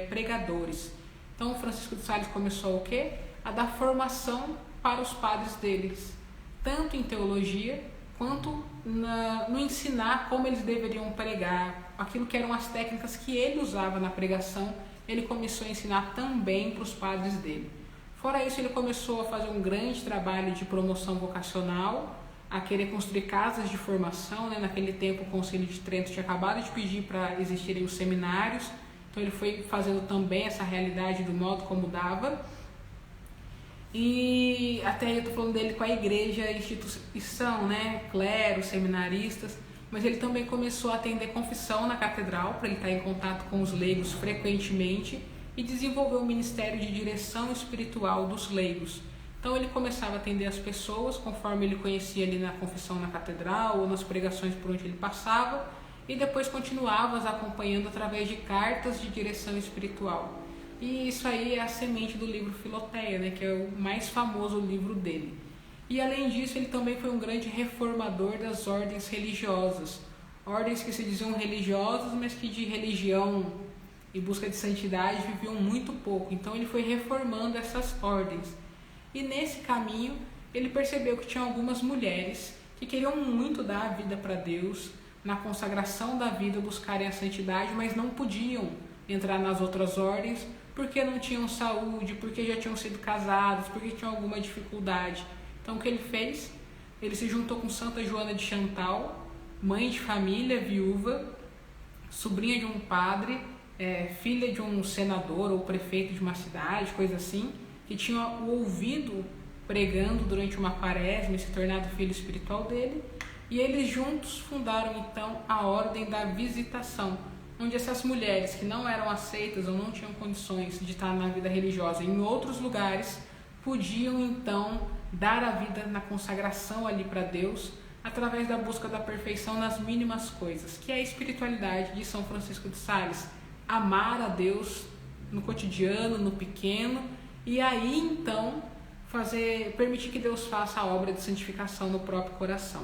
pregadores. Então Francisco de Sales começou o quê? A dar formação para os padres deles, tanto em teologia quanto no ensinar como eles deveriam pregar, aquilo que eram as técnicas que ele usava na pregação, ele começou a ensinar também para os padres dele. Fora isso, ele começou a fazer um grande trabalho de promoção vocacional, a querer construir casas de formação, né? Naquele tempo o Concílio de Trento tinha acabado de pedir para existirem os seminários, então ele foi fazendo também essa realidade do modo como dava. E até eu estou falando dele com a igreja, instituição, né? Clero, seminaristas, mas ele também começou a atender confissão na catedral, para ele estar em contato com os leigos frequentemente, e desenvolveu o ministério de direção espiritual dos leigos. Então ele começava a atender as pessoas conforme ele conhecia ali na confissão na catedral ou nas pregações por onde ele passava, e depois continuava as acompanhando através de cartas de direção espiritual. E isso aí é a semente do livro Filoteia, né, que é o mais famoso livro dele. E além disso, ele também foi um grande reformador das ordens religiosas. Ordens que se diziam religiosas, mas que de religião e busca de santidade viviam muito pouco. Então ele foi reformando essas ordens. E nesse caminho, ele percebeu que tinha algumas mulheres que queriam muito dar a vida para Deus, na consagração da vida buscarem a santidade, mas não podiam entrar nas outras ordens, porque não tinham saúde, porque já tinham sido casados, porque tinham alguma dificuldade. Então o que ele fez? Ele se juntou com Santa Joana de Chantal, mãe de família, viúva, sobrinha de um padre, filha de um senador ou prefeito de uma cidade, coisa assim, que tinha o ouvido pregando durante uma quaresma e se tornado filho espiritual dele, e eles juntos fundaram então a Ordem da Visitação, onde essas mulheres que não eram aceitas ou não tinham condições de estar na vida religiosa em outros lugares, podiam então dar a vida na consagração ali para Deus, através da busca da perfeição nas mínimas coisas, que é a espiritualidade de São Francisco de Sales, amar a Deus no cotidiano, no pequeno, e aí então permitir que Deus faça a obra de santificação no próprio coração.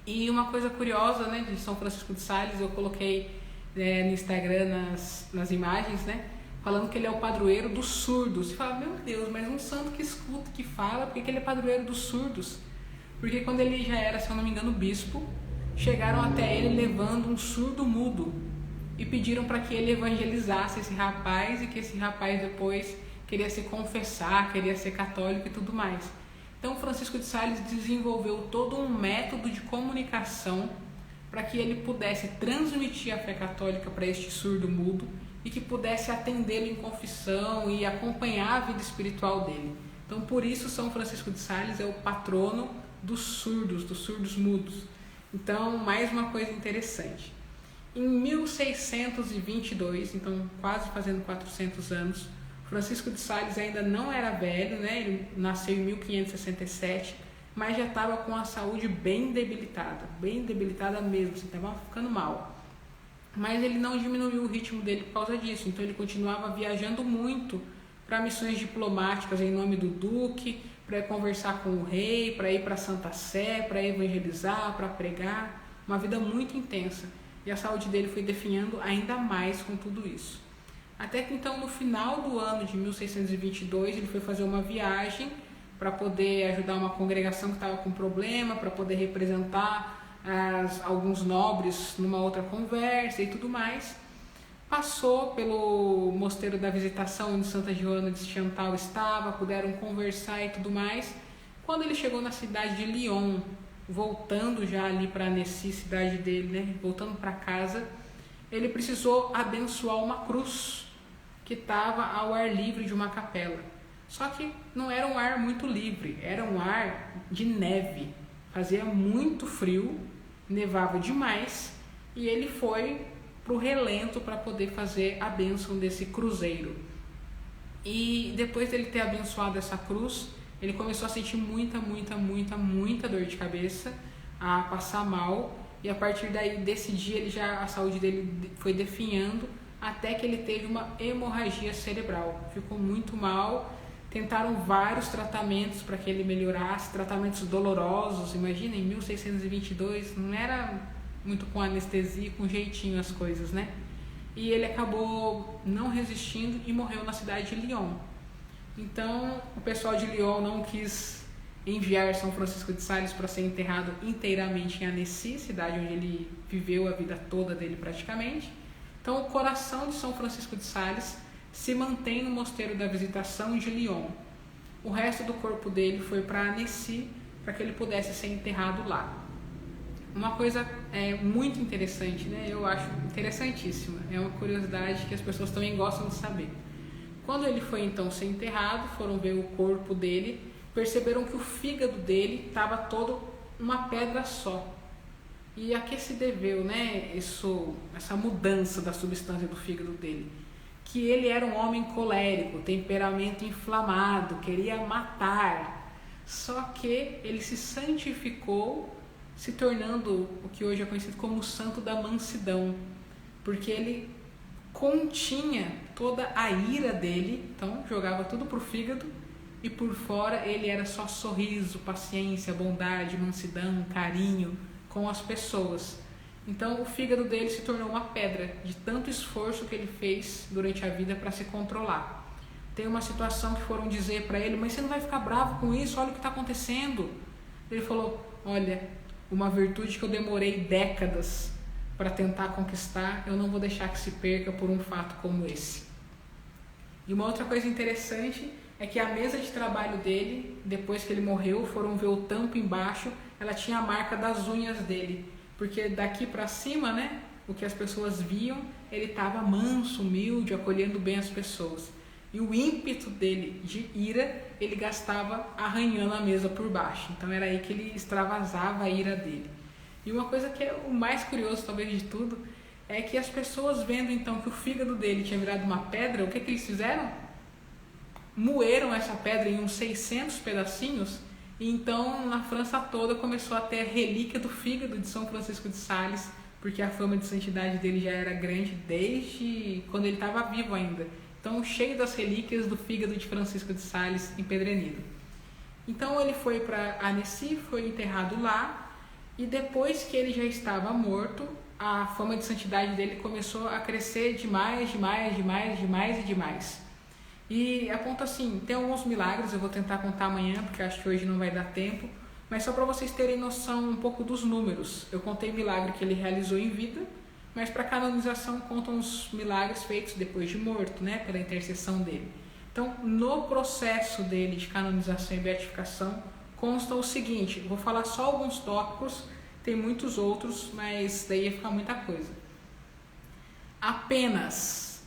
E uma coisa curiosa, né, de São Francisco de Sales, eu coloquei no Instagram nas imagens, né, falando que ele é o padroeiro dos surdos. Você fala, meu Deus, mas um santo que escuta, que fala, por que ele é padroeiro dos surdos? Porque quando ele já era, se eu não me engano, bispo, chegaram até ele levando um surdo mudo e pediram para que ele evangelizasse esse rapaz, e que esse rapaz depois queria se confessar, queria ser católico e tudo mais. Então Francisco de Sales desenvolveu todo um método de comunicação para que ele pudesse transmitir a fé católica para este surdo mudo e que pudesse atendê-lo em confissão e acompanhar a vida espiritual dele. Então por isso São Francisco de Sales é o patrono dos surdos mudos. Então mais uma coisa interessante. Em 1622, então quase fazendo 400 anos, Francisco de Sales ainda não era velho, né? Ele nasceu em 1567, mas já estava com a saúde bem debilitada mesmo, assim, estava ficando mal. Mas ele não diminuiu o ritmo dele por causa disso, então ele continuava viajando muito para missões diplomáticas em nome do duque, para conversar com o rei, para ir para a Santa Sé, para evangelizar, para pregar, uma vida muito intensa. E a saúde dele foi definhando ainda mais com tudo isso. Até que então, no final do ano de 1622, ele foi fazer uma viagem para poder ajudar uma congregação que estava com problema, para poder representar alguns nobres numa outra conversa e tudo mais. Passou pelo Mosteiro da Visitação, onde Santa Joana de Chantal estava, puderam conversar e tudo mais. Quando ele chegou na cidade de Lyon, voltando já ali para a necessidade dele, né, voltando para casa, ele precisou abençoar uma cruz que estava ao ar livre de uma capela. Só que não era um ar muito livre, era um ar de neve. Fazia muito frio, nevava demais, e ele foi para o relento para poder fazer a bênção desse cruzeiro. E depois dele ter abençoado essa cruz, ele começou a sentir muita dor de cabeça, a passar mal, e a partir desse dia a saúde dele foi definhando, até que ele teve uma hemorragia cerebral. Ficou muito mal, tentaram vários tratamentos para que ele melhorasse, tratamentos dolorosos. Imagina, em 1622, não era muito com anestesia, com jeitinho as coisas, né? e ele acabou não resistindo e morreu na cidade de Lyon. Então o pessoal de Lyon não quis enviar São Francisco de Sales para ser enterrado inteiramente em Annecy, cidade onde ele viveu a vida toda dele praticamente. Então o coração de São Francisco de Sales se mantém no Mosteiro da Visitação de Lyon. O resto do corpo dele foi para Annecy, para que ele pudesse ser enterrado lá. Uma coisa muito interessante, né? Eu acho interessantíssima, é uma curiosidade que as pessoas também gostam de saber. Quando ele foi então ser enterrado, foram ver o corpo dele, perceberam que o fígado dele estava todo uma pedra só. E a que se deveu, né, essa mudança da substância do fígado dele? Que ele era um homem colérico, temperamento inflamado, queria matar. Só que ele se santificou, se tornando o que hoje é conhecido como o santo da mansidão, porque ele continha toda a ira dele, então jogava tudo pro fígado, e por fora ele era só sorriso, paciência, bondade, mansidão, carinho com as pessoas. Então o fígado dele se tornou uma pedra, de tanto esforço que ele fez durante a vida para se controlar. Tem uma situação que foram dizer para ele: mas você não vai ficar bravo com isso, olha o que está acontecendo. Ele falou: olha, uma virtude que eu demorei décadas para tentar conquistar, eu não vou deixar que se perca por um fato como esse. E uma outra coisa interessante é que a mesa de trabalho dele, depois que ele morreu, foram ver o tampo embaixo, ela tinha a marca das unhas dele, porque daqui para cima, né, o que as pessoas viam, ele estava manso, humilde, acolhendo bem as pessoas. E o ímpeto dele de ira, ele gastava arranhando a mesa por baixo. Então era aí que ele extravasava a ira dele. E uma coisa que é o mais curioso, talvez, de tudo, é que as pessoas vendo então que o fígado dele tinha virado uma pedra, o que eles fizeram? Moeram essa pedra em uns 600 pedacinhos, e então na França toda começou a ter a relíquia do fígado de São Francisco de Sales, porque a fama de santidade dele já era grande desde quando ele estava vivo ainda. Então, cheio das relíquias do fígado de Francisco de Sales em Pedrenido. Então ele foi para Annecy, foi enterrado lá, e depois que ele já estava morto, a fama de santidade dele começou a crescer demais. E aponta assim, tem alguns milagres, eu vou tentar contar amanhã, porque acho que hoje não vai dar tempo, mas só para vocês terem noção um pouco dos números. Eu contei milagre que ele realizou em vida, mas para canonização contam os milagres feitos depois de morto, né, pela intercessão dele. Então, no processo dele de canonização e beatificação, consta o seguinte: vou falar só alguns tópicos, tem muitos outros, mas daí ia ficar muita coisa. Apenas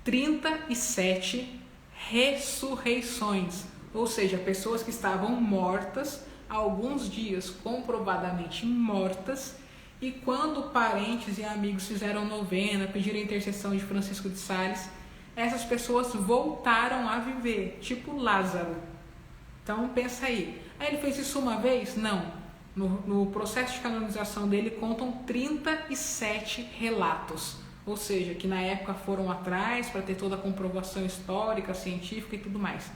37 ressurreições, ou seja, pessoas que estavam mortas, há alguns dias comprovadamente mortas, e quando parentes e amigos fizeram novena, pediram a intercessão de Francisco de Sales, essas pessoas voltaram a viver, tipo Lázaro. Então pensa aí, ele fez isso uma vez? Não. No processo de canonização dele contam 37 relatos, ou seja, que na época foram atrás para ter toda a comprovação histórica, científica e tudo mais.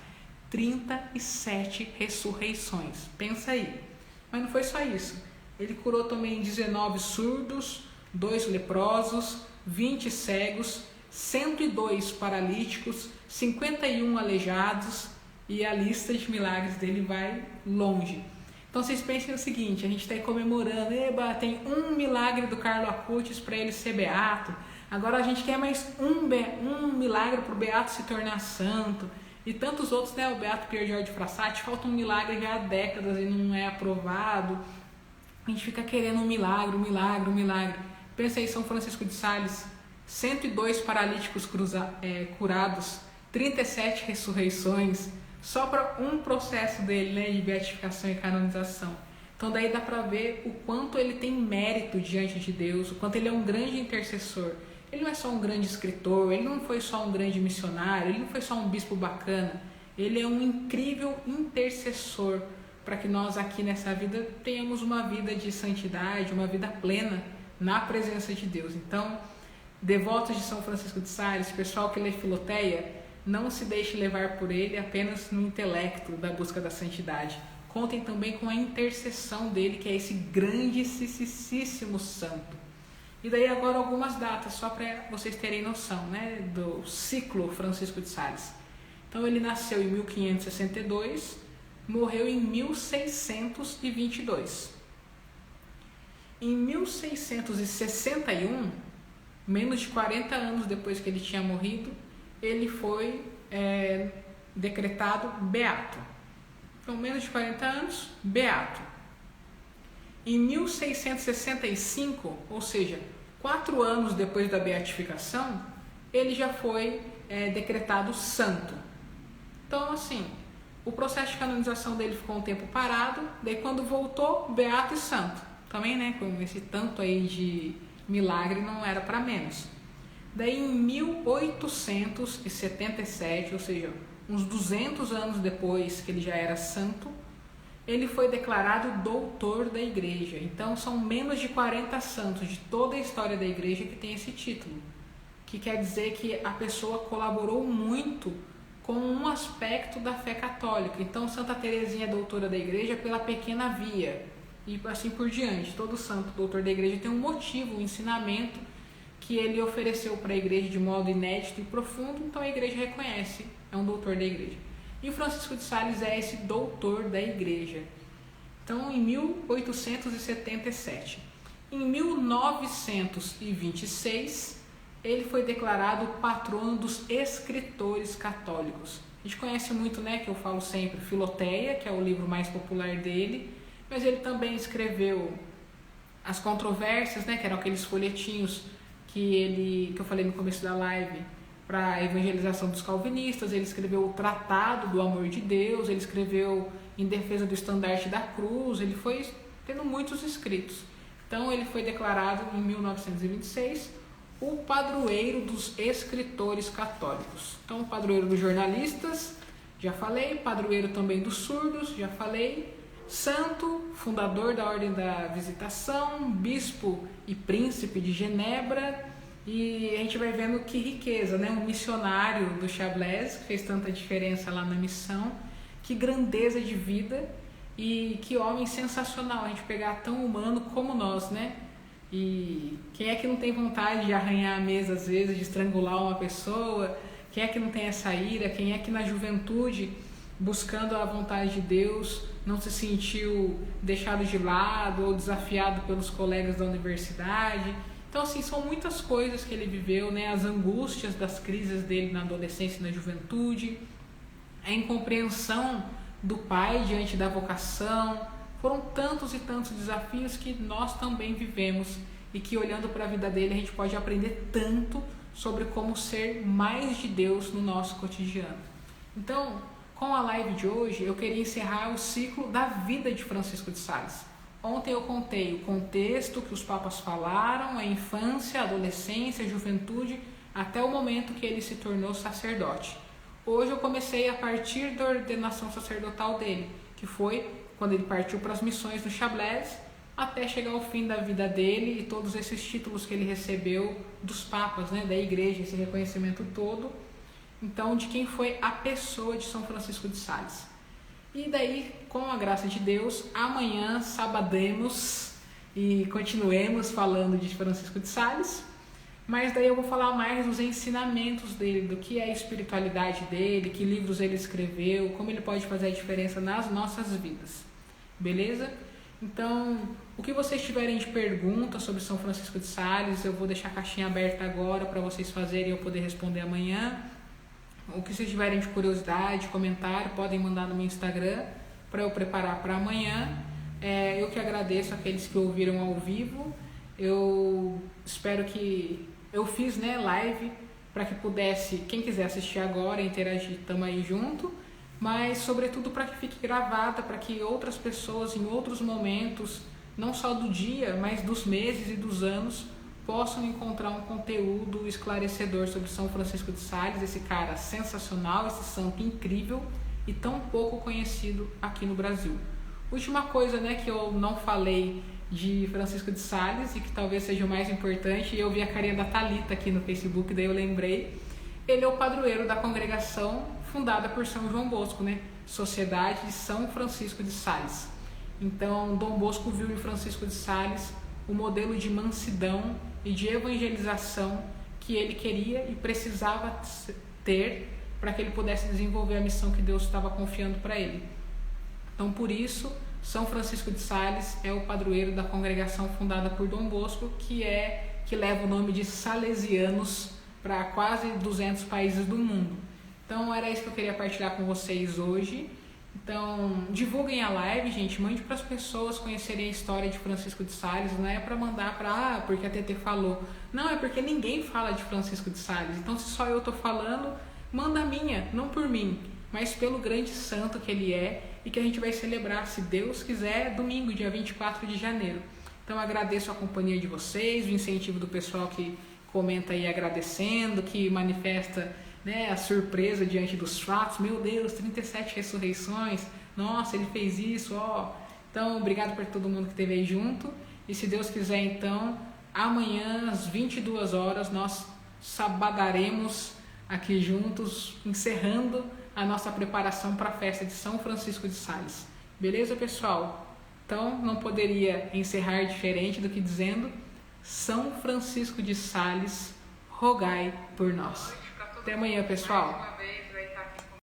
37 ressurreições, pensa aí. Mas não foi só isso, ele curou também 19 surdos, 2 leprosos, 20 cegos, 102 paralíticos, 51 aleijados, e a lista de milagres dele vai longe. Então vocês pensem o seguinte: a gente está aí comemorando, tem um milagre do Carlo Acutis para ele ser beato, agora a gente quer mais um milagre para o beato se tornar santo, e tantos outros, né? O beato Pier Giorgio Frassati, falta um milagre já há décadas e não é aprovado. A gente fica querendo um milagre. Pensa aí, São Francisco de Sales, 102 paralíticos curados, 37 ressurreições, só para um processo dele, né, de beatificação e canonização. Então daí dá para ver o quanto ele tem mérito diante de Deus, o quanto ele é um grande intercessor. Ele não é só um grande escritor, ele não foi só um grande missionário, ele não foi só um bispo bacana, ele é um incrível intercessor para que nós aqui nessa vida tenhamos uma vida de santidade, uma vida plena na presença de Deus. Então, devotos de São Francisco de Sales, pessoal que lê Filoteia, não se deixe levar por ele apenas no intelecto da busca da santidade. Contem também com a intercessão dele, que é esse grandíssimo santo. E daí agora algumas datas, só para vocês terem noção, né, do ciclo Francisco de Sales. Então ele nasceu em 1562, morreu em 1622. Em 1661, menos de 40 anos depois que ele tinha morrido, ele foi decretado beato. Então, menos de 40 anos, beato. Em 1665, ou seja, 4 anos depois da beatificação, ele já foi decretado santo. Então, assim, o processo de canonização dele ficou um tempo parado, daí quando voltou, beato e santo. Também, né, com esse tanto aí de milagre, não era para menos. Daí em 1877, ou seja, uns 200 anos depois que ele já era santo, ele foi declarado doutor da igreja. Então são menos de 40 santos de toda a história da igreja que tem esse título, que quer dizer que a pessoa colaborou muito com um aspecto da fé católica. Então Santa Teresinha é doutora da igreja pela pequena via e assim por diante. Todo santo doutor da igreja tem um motivo, um ensinamento que ele ofereceu para a igreja de modo inédito e profundo, então a igreja reconhece, é um doutor da igreja. E o Francisco de Sales é esse doutor da igreja. Então, em 1877. Em 1926, ele foi declarado patrono dos escritores católicos. A gente conhece muito, né, que eu falo sempre, Filoteia, que é o livro mais popular dele, mas ele também escreveu As Controvérsias, né, que eram aqueles folhetinhos que eu falei no começo da live, para a evangelização dos calvinistas. Ele escreveu o Tratado do Amor de Deus, ele escreveu Em Defesa do Estandarte da Cruz, ele foi tendo muitos escritos. Então ele foi declarado em 1926 o padroeiro dos escritores católicos. Então, padroeiro dos jornalistas, já falei, padroeiro também dos surdos, já falei, santo, fundador da Ordem da Visitação, bispo e príncipe de Genebra. E a gente vai vendo que riqueza, né? Um missionário do Chablais, que fez tanta diferença lá na missão, que grandeza de vida e que homem sensacional, a gente pegar tão humano como nós, né? E quem é que não tem vontade de arranhar a mesa às vezes, de estrangular uma pessoa? Quem é que não tem essa ira? Quem é que na juventude, buscando a vontade de Deus, não se sentiu deixado de lado ou desafiado pelos colegas da universidade? Então, assim, são muitas coisas que ele viveu, né? As angústias das crises dele na adolescência e na juventude, a incompreensão do pai diante da vocação. Foram tantos e tantos desafios que nós também vivemos e que, olhando para a vida dele, a gente pode aprender tanto sobre como ser mais de Deus no nosso cotidiano. Então, com a live de hoje, eu queria encerrar o ciclo da vida de Francisco de Sales. Ontem eu contei o contexto que os papas falaram, a infância, a adolescência, a juventude, até o momento que ele se tornou sacerdote. Hoje eu comecei a partir da ordenação sacerdotal dele, que foi quando ele partiu para as missões do Chablais, até chegar ao fim da vida dele e todos esses títulos que ele recebeu dos papas, né, da igreja, esse reconhecimento todo. Então, de quem foi a pessoa de São Francisco de Sales. E daí, com a graça de Deus, amanhã sabademos e continuemos falando de Francisco de Sales, mas daí eu vou falar mais dos ensinamentos dele, do que é a espiritualidade dele, que livros ele escreveu, como ele pode fazer a diferença nas nossas vidas, beleza? Então, o que vocês tiverem de pergunta sobre São Francisco de Sales, eu vou deixar a caixinha aberta agora para vocês fazerem e eu poder responder amanhã. O que vocês tiverem de curiosidade, comentário, podem mandar no meu Instagram para eu preparar para amanhã. Eu que agradeço aqueles que ouviram ao vivo. Eu espero que eu fiz, né, live para que pudesse, quem quiser assistir agora, interagir, estamos aí junto, mas sobretudo para que fique gravada, para que outras pessoas em outros momentos, não só do dia, mas dos meses e dos anos, possam encontrar um conteúdo esclarecedor sobre São Francisco de Sales, esse cara sensacional, esse santo incrível e tão pouco conhecido aqui no Brasil. Última coisa, né, que eu não falei de Francisco de Sales e que talvez seja o mais importante, e eu vi a carinha da Thalita aqui no Facebook, daí eu lembrei, ele é o padroeiro da congregação fundada por São João Bosco, né, Sociedade de São Francisco de Sales. Então, Dom Bosco viu em Francisco de Sales o modelo de mansidão e de evangelização que ele queria e precisava ter para que ele pudesse desenvolver a missão que Deus estava confiando para ele. Então, por isso, São Francisco de Sales é o padroeiro da congregação fundada por Dom Bosco, que leva o nome de Salesianos para quase 200 países do mundo. Então, era isso que eu queria partilhar com vocês hoje. Então, divulguem a live, gente, mande para as pessoas conhecerem a história de Francisco de Sales. Não é para mandar para, porque a TT falou. Não, é porque ninguém fala de Francisco de Sales. Então, se só eu estou falando, manda a minha, não por mim, mas pelo grande santo que ele é e que a gente vai celebrar, se Deus quiser, domingo, dia 24 de janeiro. Então, agradeço a companhia de vocês, o incentivo do pessoal que comenta aí agradecendo, que manifesta, né, a surpresa diante dos fatos. Meu Deus, 37 ressurreições, nossa, ele fez isso, ó. Então, obrigado por todo mundo que esteve aí junto, e se Deus quiser, então, amanhã às 22 horas nós sabadaremos aqui juntos, encerrando a nossa preparação para a festa de São Francisco de Sales. Beleza, pessoal? Então, não poderia encerrar diferente do que dizendo: São Francisco de Sales, rogai por nós. Até amanhã, pessoal.